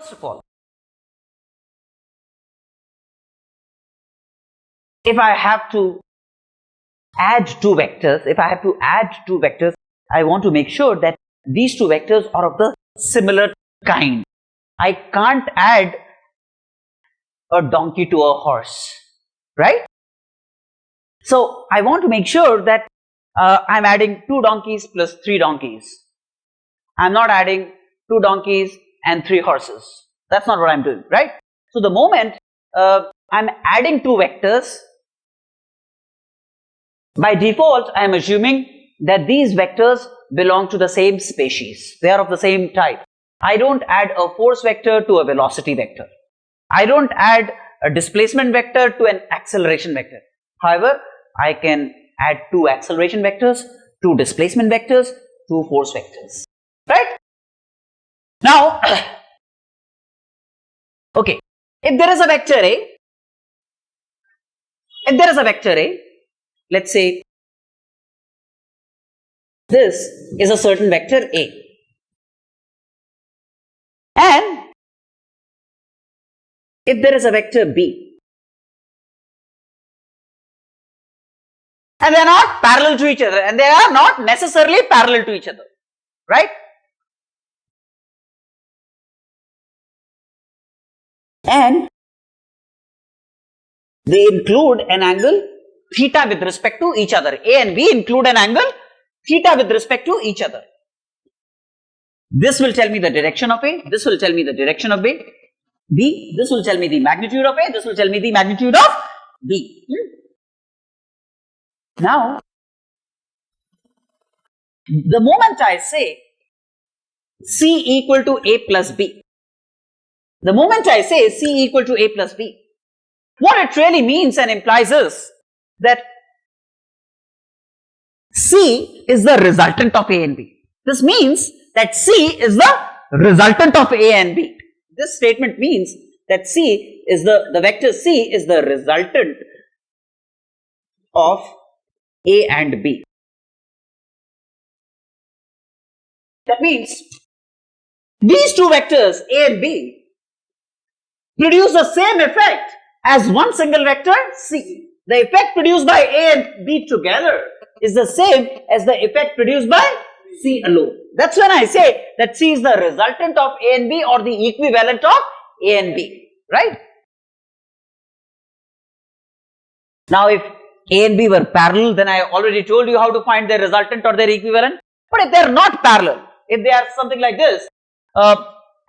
First of all, if I have to add two vectors, I want to make sure that these two vectors are of the similar kind. I can't add a donkey to a horse, right? So I want to make sure that I'm adding 2 donkeys plus 3 donkeys. I'm not adding 2 donkeys and 3 horses. That's not what I'm doing, right? So the moment I'm adding 2 vectors, by default I am assuming that these vectors belong to the same species. They are of the same type. I don't add a force vector to a velocity vector. I don't add a displacement vector to an acceleration vector. However, I can add 2 acceleration vectors, 2 displacement vectors, 2 force vectors, right? Now, okay, if there is a vector A, let's say this is a certain vector A, and if there is a vector B, and they are not parallel to each other, and they are not necessarily parallel to each other, right? And they include an angle theta with respect to each other. A and B include an angle theta with respect to each other. This will tell me the direction of A, this will tell me the direction of B, this will tell me the magnitude of A, this will tell me the magnitude of B. Now, the moment I say C equal to A plus B, what it really means and implies is that C is the resultant of A and B. This means that C is the resultant of A and B. This statement means that C is the vector C is the resultant of A and B. That means these two vectors A and B produce the same effect as one single vector C. The effect produced by A and B together is the same as the effect produced by C alone. That's when I say that C is the resultant of A and B or the equivalent of A and B, right? Now, if A and B were parallel, then I already told you how to find their resultant or their equivalent. But if they are not parallel, if they are something like this,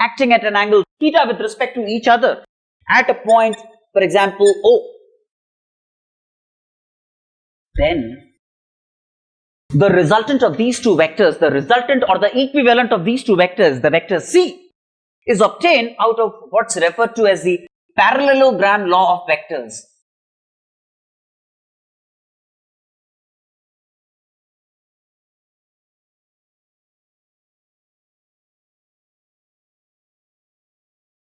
acting at an angle theta with respect to each other at a point, for example, O, then the resultant of these two vectors, the resultant or the equivalent of these two vectors, the vector C, is obtained out of what's referred to as the parallelogram law of vectors.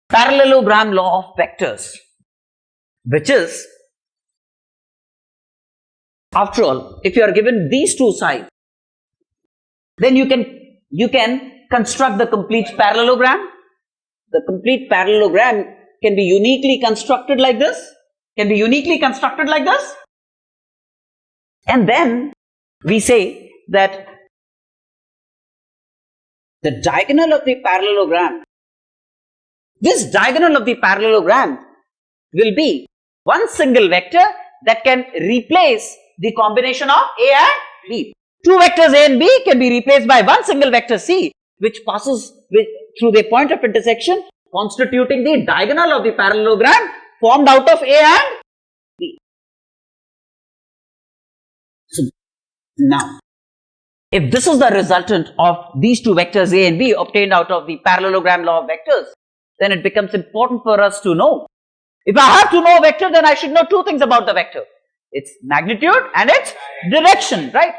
Parallelogram law of vectors, which is, after all, if you are given these two sides, then you can construct the complete parallelogram. The complete parallelogram can be uniquely constructed like this, and then we say that the diagonal of the parallelogram, this diagonal of the parallelogram will be one single vector that can replace the combination of A and B. Two vectors A and B can be replaced by one single vector C, which passes through the point of intersection, constituting the diagonal of the parallelogram formed out of A and B. So now, if this is the resultant of these two vectors A and B obtained out of the parallelogram law of vectors, then it becomes important for us to know. If I have to know a vector, then I should know two things about the vector: its magnitude and its direction, right?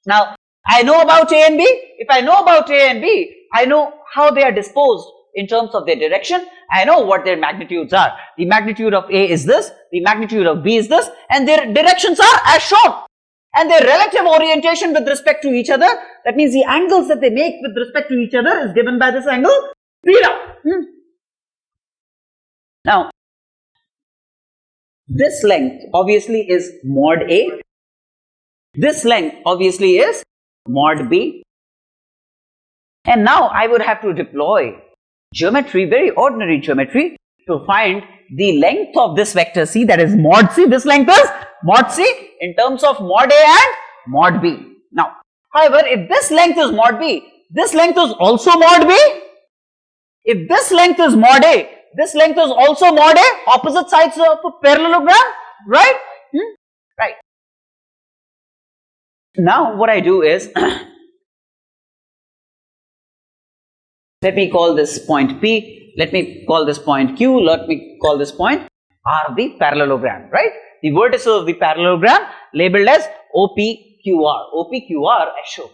Now, I know about A and B. If I know about A and B, I know how they are disposed in terms of their direction. I know what their magnitudes are. The magnitude of A is this, the magnitude of B is this, and their directions are as shown. And their relative orientation with respect to each other, that means the angles that they make with respect to each other, is given by this angle theta. Now, this length obviously is mod A. This length obviously is mod B. And now I would have to deploy geometry, very ordinary geometry, to find the length of this vector C, that is mod C. This length is mod C in terms of mod A and mod B. Now, however, if this length is mod B, this length is also mod B. If this length is mod A, this length is also mod A, opposite sides of a parallelogram, right? Right. Now, what I do is, let me call this point P, let me call this point Q, let me call this point R of the parallelogram, right? The vertices of the parallelogram labeled as OPQR, OPQR as shown.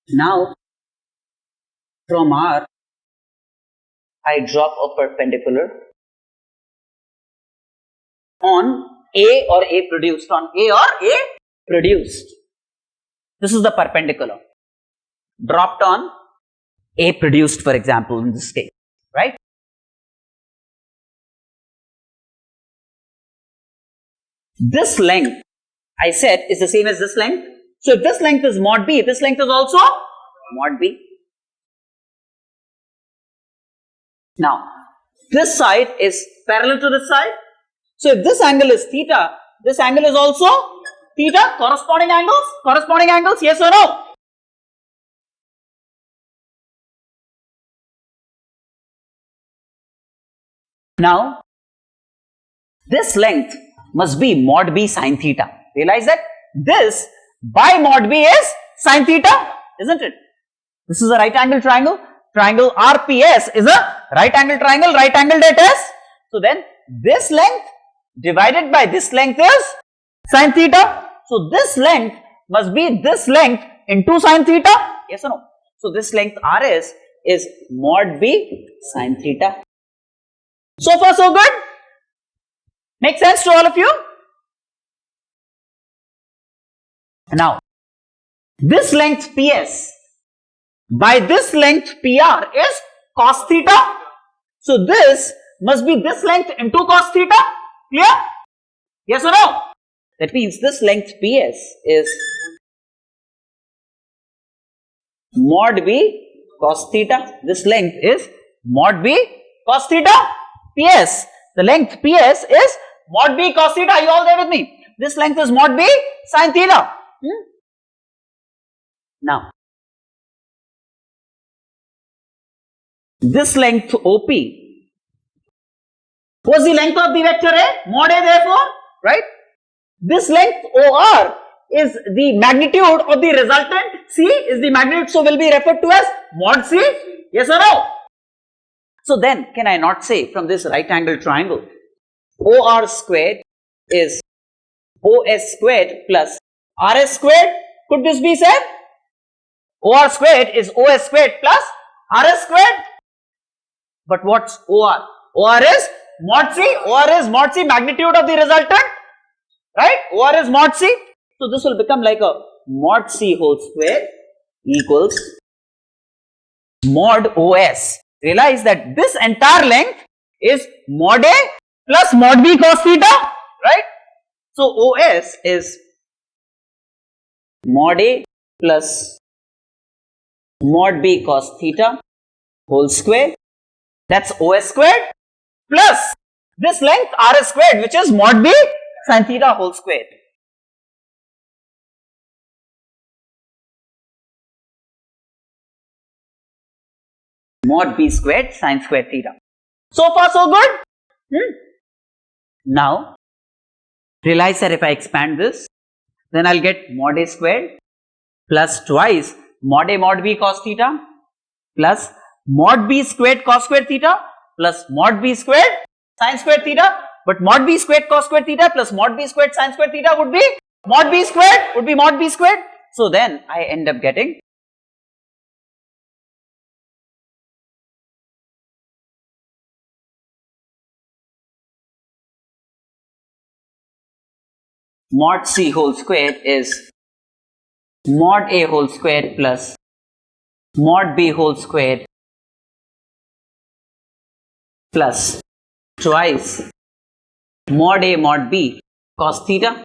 Now, from R, I drop a perpendicular on A or A produced, on A or A produced. This is the perpendicular dropped on A produced, for example, in this case, right? This length, I said, is the same as this length. So if this length is mod B, this length is also mod B. Now, this side is parallel to this side. So if this angle is theta, this angle is also theta. Corresponding angles, yes or no? Now, this length must be mod B sine theta. Realize that this by mod B is sine theta, isn't it? This is a right angle triangle. Triangle RPS is a right angle triangle, right angled at S. So then this length divided by this length is sine theta. So this length must be this length into sine theta. Yes or no? So this length RS is mod B sine theta. So far so good? Make sense to all of you? Now, this length PS by this length PR is cos theta. So this must be this length into cos theta. Clear? Yes or no? That means this length PS is mod B cos theta. This length is mod B cos theta. PS. The length PS is mod B cos theta. Are you all there with me? This length is mod B sin theta. Now, this length OP was the length of the vector A, mod A therefore, right? This length OR is the magnitude of the resultant C, is the magnitude, so will be referred to as mod C, yes or no? So then, can I not say from this right angle triangle, OR squared is OS squared plus RS squared? Could this be said? OR squared is OS squared plus RS squared. But what's OR? OR is mod C. OR is mod C, magnitude of the resultant, right? OR is mod C. So this will become like a mod C whole square equals mod OS. Realize that this entire length is mod A plus mod B cos theta, right? So OS is mod A plus mod B cos theta whole square. That's OS squared plus this length RS squared, which is mod B sin theta whole squared. Mod B squared sin squared theta. So far so good? Now, realize that if I expand this, then I'll get mod A squared plus twice mod A mod B cos theta plus mod B squared cos squared theta plus mod B squared sin squared theta. But mod B squared cos squared theta plus mod B squared sin squared theta would be mod B squared, So then I end up getting mod C whole squared is mod A whole squared plus mod B whole squared plus twice mod A mod B cos theta.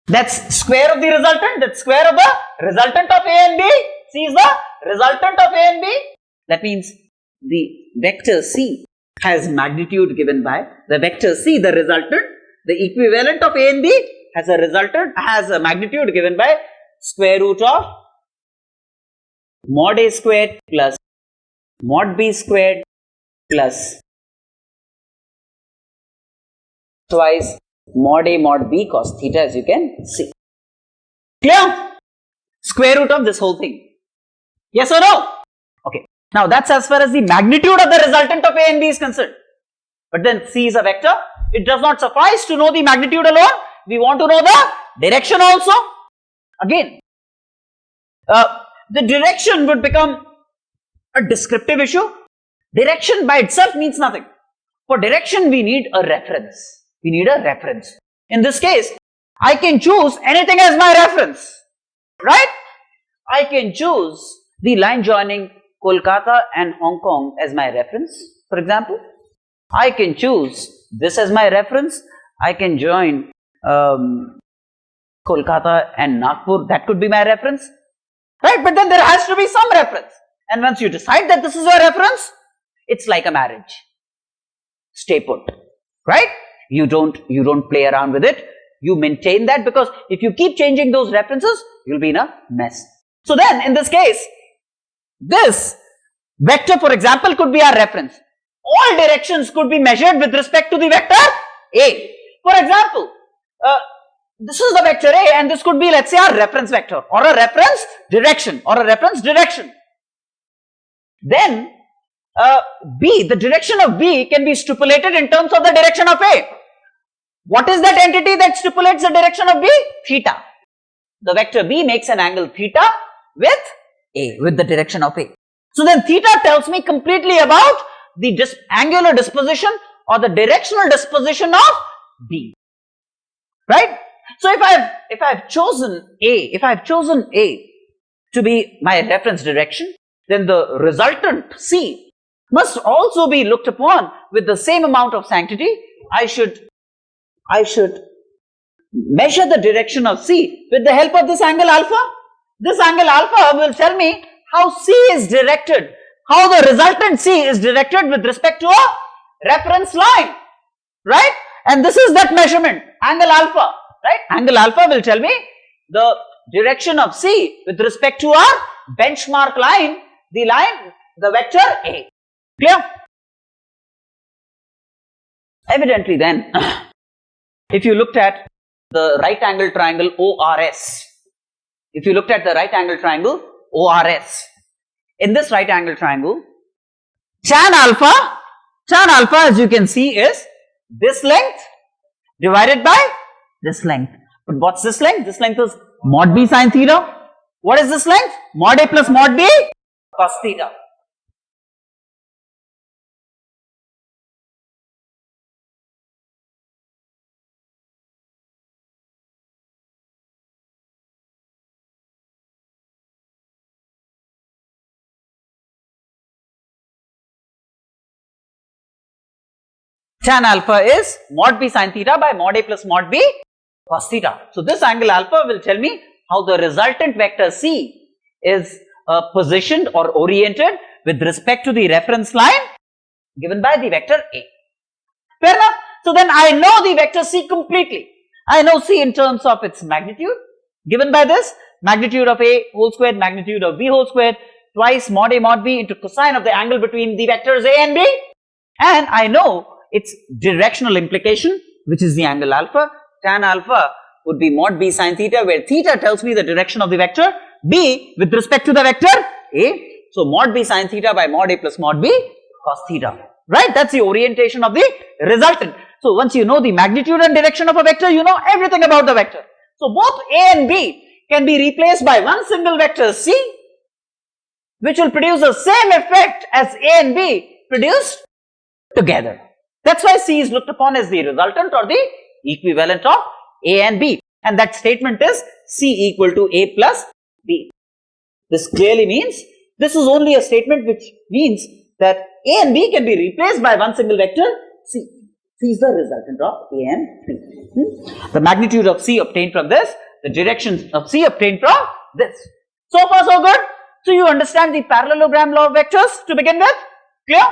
That's square of the resultant. That's square of the resultant of A and B. C is the resultant of A and B. That means the vector C has magnitude given by the vector C, the resultant, the equivalent of A and B has a resultant, has a magnitude given by square root of mod A squared plus mod B squared plus twice mod A mod B cos theta, as you can see. Clear? Square root of this whole thing. Yes or no? Okay. Now that's as far as the magnitude of the resultant of A and B is concerned. But then C is a vector. It does not suffice to know the magnitude alone. We want to know the direction also. Again, the direction would become a descriptive issue. Direction by itself means nothing. For direction, we need a reference. We need a reference. In this case, I can choose anything as my reference, right? I can choose the line joining Kolkata and Hong Kong as my reference, for example. I can choose this as my reference. I can join Kolkata and Nagpur. That could be my reference, right? But then there has to be some reference. And once you decide that this is your reference, it's like a marriage. Stay put, right? You don't play around with it. You maintain that, because if you keep changing those references, you'll be in a mess. So then, in this case, this vector, for example, could be our reference. All directions could be measured with respect to the vector A. For example, this is the vector A, and this could be, let's say, our reference vector, or a reference direction, or a reference direction. Then B, the direction of B can be stipulated in terms of the direction of A. What is that entity that stipulates the direction of B? Theta. The vector B makes an angle theta with A, with the direction of A. So then theta tells me completely about the angular disposition or the directional disposition of B, right? So if I've chosen A to be my reference direction, then the resultant C must also be looked upon with the same amount of sanctity. I should measure the direction of C with the help of this angle alpha. This angle alpha will tell me how C is directed, how the resultant C is directed with respect to a reference line, right? And this is that measurement, angle alpha, right? Angle alpha will tell me the direction of C with respect to our benchmark line, the vector A. Clear? Evidently then, if you looked at the right angle triangle ORS, in this right angle triangle, tan alpha as you can see is this length divided by this length. But what's this length? This length is mod B sin theta. What is this length? Mod A plus mod B cos theta. Tan alpha is mod B sin theta by mod A plus mod B cos theta. So this angle alpha will tell me how the resultant vector C is positioned or oriented with respect to the reference line given by the vector A. Fair enough? So then I know the vector C completely. I know C in terms of its magnitude given by this magnitude of A whole squared, magnitude of B whole squared, twice mod A mod B into cosine of the angle between the vectors A and B. And I know its directional implication, which is the angle alpha. Tan alpha would be mod B sin theta, where theta tells me the direction of the vector B with respect to the vector A. So mod B sin theta by mod A plus mod B cos theta, right? That's the orientation of the resultant. So once you know the magnitude and direction of a vector, you know everything about the vector. So both A and B can be replaced by one single vector C, which will produce the same effect as A and B produced together. That's why C is looked upon as the resultant or the equivalent of A and B. And that statement is C equal to A plus B. This clearly means this is only a statement which means that A and B can be replaced by one single vector C. C is the resultant of A and B. The magnitude of C obtained from this, the direction of C obtained from this. So far so good. So you understand the parallelogram law of vectors to begin with? Clear?